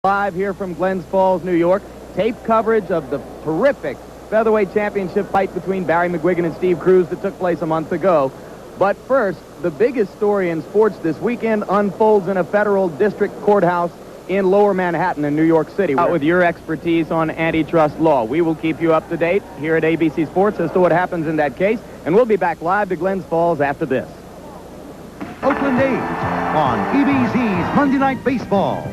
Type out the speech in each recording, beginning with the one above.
Live here from Glens Falls, New York. Tape coverage of the terrific featherweight championship fight between Barry McGuigan and Steve Cruz that took place a month ago. But first, the biggest story in sports this weekend unfolds in a federal district courthouse in Lower Manhattan in New York City. With your expertise on antitrust law, we will keep you up to date here at ABC Sports as to what happens in that case, and we'll be back live to Glens Falls after this. Oakland A's on EBC's Monday Night Baseball.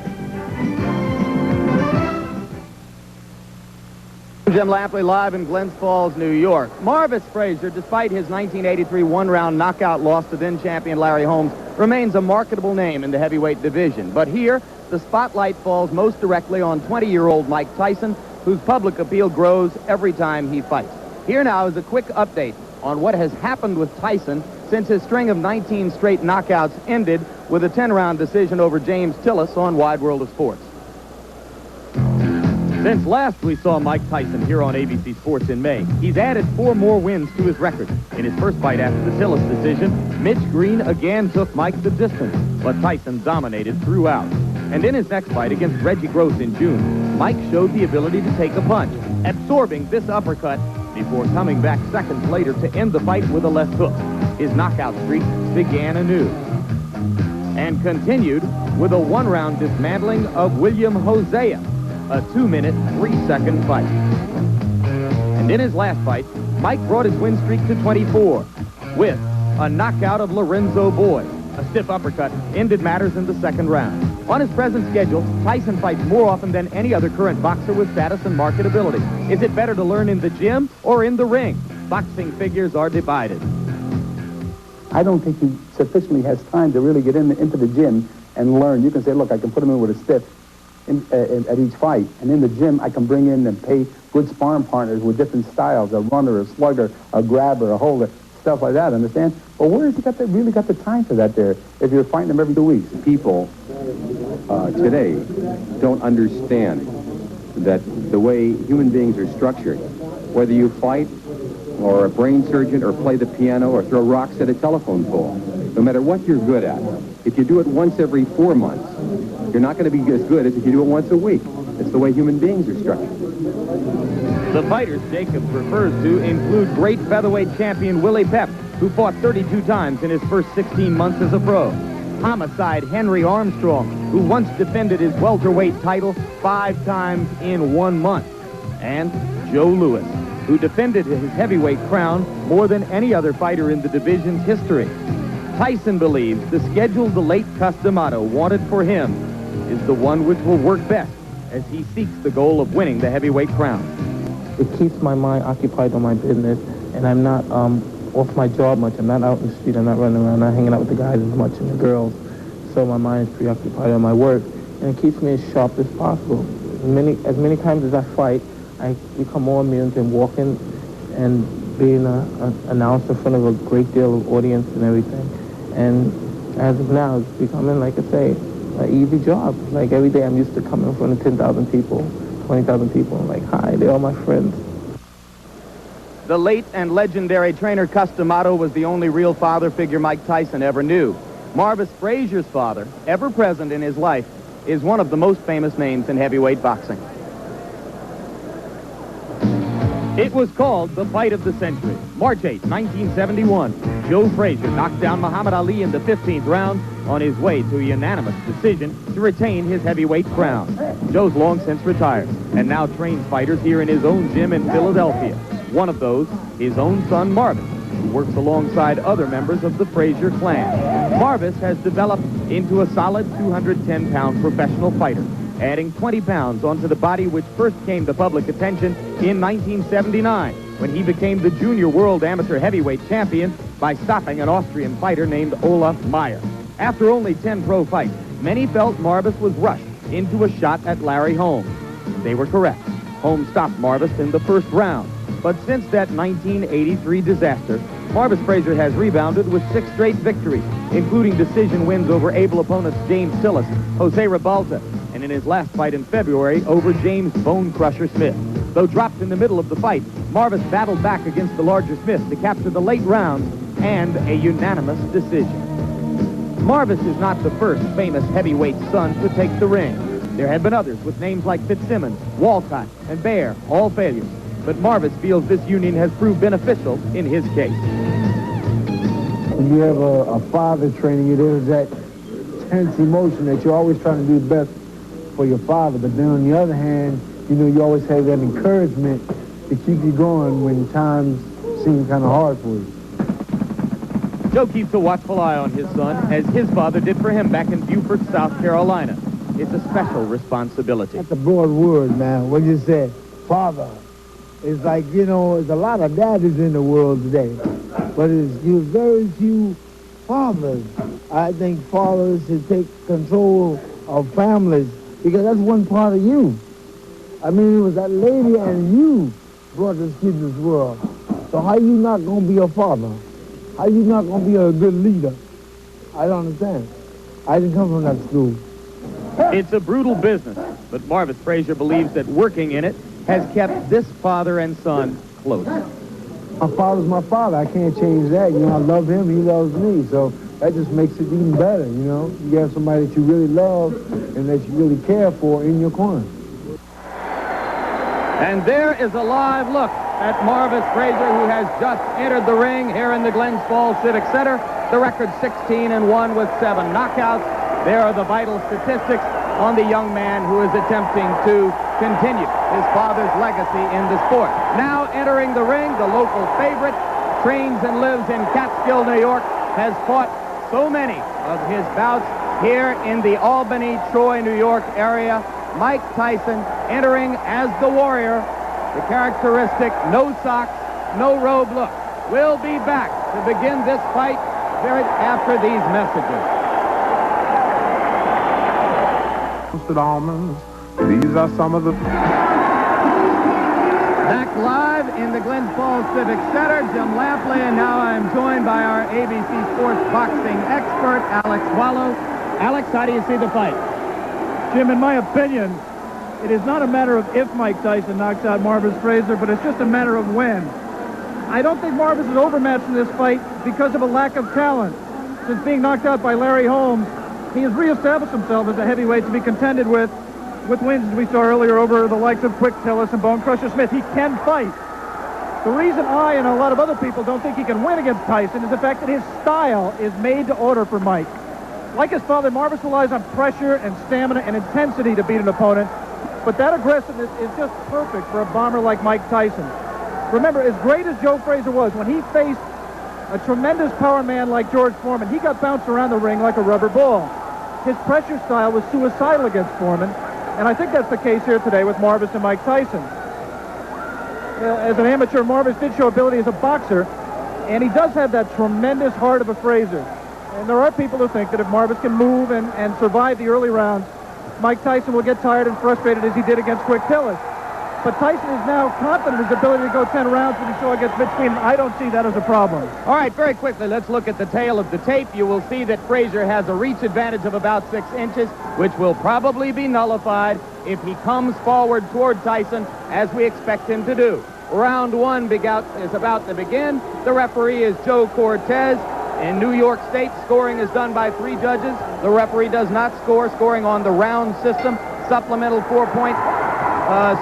Jim Lampley live in Glens Falls, New York. Marvis Frazier, despite his 1983 one-round knockout loss to then-champion Larry Holmes, remains a marketable name in the heavyweight division. But here, the spotlight falls most directly on 20-year-old Mike Tyson, whose public appeal grows every time he fights. Here now is a quick update on what has happened with Tyson since his string of 19 straight knockouts ended with a 10-round decision over James Tillis on Wide World of Sports. Since last we saw Mike Tyson here on ABC Sports in May, he's added 4 more wins to his record. In his first fight after the Tillis decision, Mitch Green again took Mike the distance, but Tyson dominated throughout. And in his next fight against Reggie Gross in June, Mike showed the ability to take a punch, absorbing this uppercut before coming back seconds later to end the fight with a left hook. His knockout streak began anew and continued with a one-round dismantling of William Hosea, a 2-minute, 3-second fight. And in his last fight, Mike brought his win streak to 24 with a knockout of Lorenzo Boyd. A stiff uppercut ended matters in the second round. On his present schedule, Tyson fights more often than any other current boxer with status and marketability. Is it better to learn in the gym or in the ring? Boxing figures are divided. I don't think he sufficiently has time to really get into the gym and learn. You can say, look, I can put him in with a stiff at each fight. And in the gym, I can bring in and pay good sparring partners with different styles, a runner, a slugger, a grabber, a holder, stuff like that, understand? But where has he really got the time for that there if you're fighting him every 2 weeks? People today don't understand that the way human beings are structured, whether you fight or a brain surgeon or play the piano or throw rocks at a telephone pole, no matter what you're good at, if you do it once every 4 months, you're not going to be as good as if you do it once a week. It's the way human beings are structured. The fighters Jacobs refers to include great featherweight champion Willie Pep, who fought 32 times in his first 16 months as a pro. Homicide Henry Armstrong, who once defended his welterweight title 5 times in 1 month. And Joe Louis, who defended his heavyweight crown more than any other fighter in the division's history. Tyson believes the schedule the late Customato wanted for him is the one which will work best as he seeks the goal of winning the heavyweight crown. It keeps my mind occupied on my business, and I'm not off my job much. I'm not out in the street. I'm not running around, not hanging out with the guys as much and the girls. So my mind is preoccupied on my work, and it keeps me as sharp as possible. As many times as I fight, I become more immune to walking and being an announcer in front of a great deal of audience and everything. And as of now, it's becoming, like I say, an easy job. Like every day I'm used to coming in front of 10,000 people, 20,000 people. I'm like, hi, they're all my friends. The late and legendary trainer Customato was the only real father figure Mike Tyson ever knew. Marvis Frazier's father, ever present in his life, is one of the most famous names in heavyweight boxing. It was called the fight of the century. March 8, 1971, Joe Frazier knocked down Muhammad Ali in the 15th round on his way to a unanimous decision to retain his heavyweight crown. Joe's long since retired and now trains fighters here in his own gym in Philadelphia. One of those, his own son Marvis, who works alongside other members of the Frazier clan. Marvis has developed into a solid 210-pound professional fighter, adding 20 pounds onto the body which first came to public attention in 1979 when he became the junior world amateur heavyweight champion by stopping an Austrian fighter named Olaf Meyer. After only 10 pro fights, many felt Marvis was rushed into a shot at Larry Holmes. They were correct. Holmes stopped Marvis in the first round. But since that 1983 disaster, Marvis Frazier has rebounded with 6 straight victories, including decision wins over able opponents James Tillis, Jose Ribalta, and in his last fight in February over James Bone Crusher Smith. Though dropped in the middle of the fight, Marvis battled back against the larger Smith to capture the late rounds and a unanimous decision. Marvis is not the first famous heavyweight son to take the ring. There had been others with names like Fitzsimmons, Walcott, and Bear, all failures. But Marvis feels this union has proved beneficial in his case. When you have a father training you, there's that tense emotion that you're always trying to do the best for your father. But then on the other hand, you know, you always have that encouragement to keep you going when times seem kind of hard for you. Joe keeps a watchful eye on his son, as his father did for him back in Beaufort, South Carolina. It's a special responsibility. That's a broad word, man. What you said, father. It's like, you know, there's a lot of daddies in the world today, but there's very few fathers. I think fathers should take control of families, because that's one part of you. I mean, it was that lady and you brought this kid in this world. So how you not going to be a father? How you not going to be a good leader? I don't understand. I didn't come from that school. It's a brutal business, but Marvis Frazier believes that working in it has kept this father and son close. My father's my father. I can't change that. You know, I love him, he loves me. So that just makes it even better, you know. You have somebody that you really love and that you really care for in your corner. And there is a live look at Marvis Frazier, who has just entered the ring here in the Glens Falls Civic Center. The record 16-1 with 7 knockouts. There are the vital statistics on the young man who is attempting to continue his father's legacy in the sport. Now entering the ring, the local favorite, trains and lives in Catskill, New York, has fought so many of his bouts here in the Albany, Troy, New York area. Mike Tyson entering as the warrior, the characteristic no socks, no robe look. We'll be back to begin this fight right after these messages. Toasted almonds. These are some of the... Back live in the Glens Falls Civic Center, Jim Lampley, and now I'm joined by our ABC Sports boxing expert, Alex Wallow. Alex, how do you see the fight? Jim, in my opinion, it is not a matter of if Mike Tyson knocks out Marvis Frazier, but it's just a matter of when. I don't think Marvis is overmatched in this fight because of a lack of talent. Since being knocked out by Larry Holmes, he has reestablished himself as a heavyweight to be contended with wins, as we saw earlier, over the likes of Quick Tillis and Bone Crusher Smith. He can fight. The reason I and a lot of other people don't think he can win against Tyson is the fact that his style is made to order for Mike. Like his father, Marvis relies on pressure and stamina and intensity to beat an opponent, but that aggressiveness is just perfect for a bomber like Mike Tyson. Remember, as great as Joe Frazier was, when he faced a tremendous power man like George Foreman, he got bounced around the ring like a rubber ball. His pressure style was suicidal against Foreman, and I think that's the case here today with Marvis and Mike Tyson. As an amateur, Marvis did show ability as a boxer, and he does have that tremendous heart of a Frazier. And there are people who think that if Marvis can move and survive the early rounds, Mike Tyson will get tired and frustrated as he did against Quick Tillis. But Tyson is now confident in his ability to go 10 rounds when he saw against Mitch Keenan. I don't see that as a problem. All right, very quickly, let's look at the tail of the tape. You will see that Frazier has a reach advantage of about 6 inches, which will probably be nullified if he comes forward toward Tyson, as we expect him to do. Round 1 is about to begin. The referee is Joe Cortez. In New York State, scoring is done by 3 judges. The referee does not score, scoring on the round system, supplemental 4-point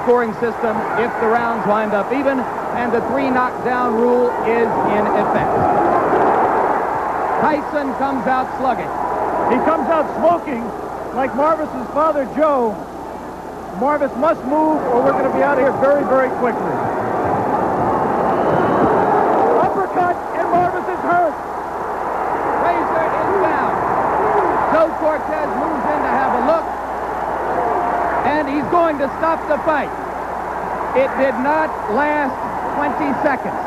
scoring system if the rounds wind up even, and the 3 knockdown rule is in effect. Tyson comes out slugging. He comes out smoking like Marvis's father, Joe. Marvis must move or we're going to be out of here very, very quickly. Uppercut, and Marvis is hurt. Frazier is down. Joe Cortez moves in to have a look, and he's going to stop the fight. It did not last 20 seconds.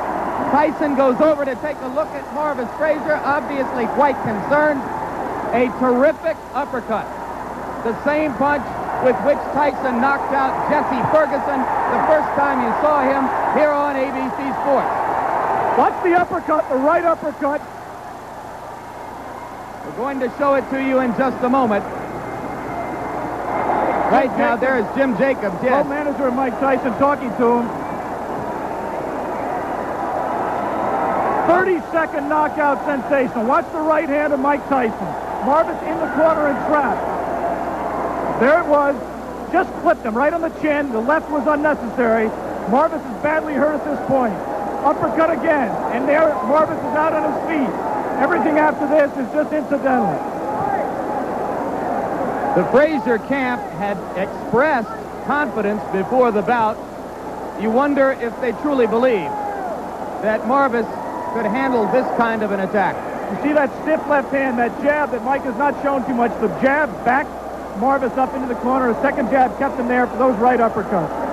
Tyson goes over to take a look at Marvis Frazier, obviously quite concerned. A terrific uppercut. The same punch with which Tyson knocked out Jesse Ferguson the first time you saw him here on ABC Sports. Watch the uppercut, the right uppercut. We're going to show it to you in just a moment. Right now, there is Jim Jacobs, yes. Co-manager of Mike Tyson talking to him. 30-second knockout sensation. Watch the right hand of Mike Tyson. Marvis in the corner and trapped. There it was. just flipped him right on the chin. The left was unnecessary. Marvis is badly hurt at this point. Uppercut again, and there Marvis is out on his feet. Everything after this is just incidental. The Frazier camp had expressed confidence before the bout. You wonder if they truly believe that Marvis could handle this kind of an attack. You see that stiff left hand, that jab that Mike has not shown too much. The jab backed Marvis up into the corner. A second jab kept him there for those right uppercuts.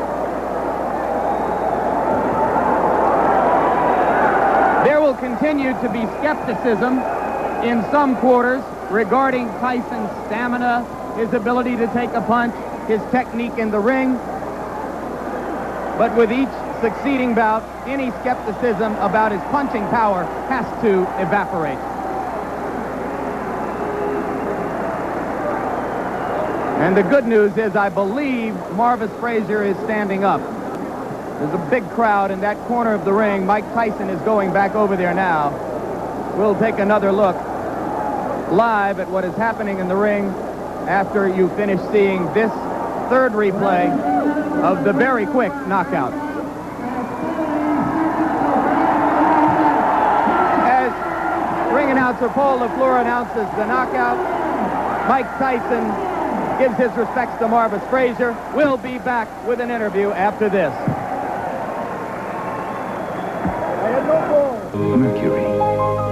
There will continue to be skepticism in some quarters regarding Tyson's stamina, his ability to take a punch, his technique in the ring. But with each succeeding bout, any skepticism about his punching power has to evaporate. And the good news is I believe Marvis Frazier is standing up. There's a big crowd in that corner of the ring. Mike Tyson is going back over there now. We'll take another look live at what is happening in the ring after you finish seeing this third replay of the very quick knockout. As ring announcer Paul LaFleur announces the knockout, Mike Tyson gives his respects to Marvis Frazier. We'll be back with an interview after this. I had no ball. Mercury.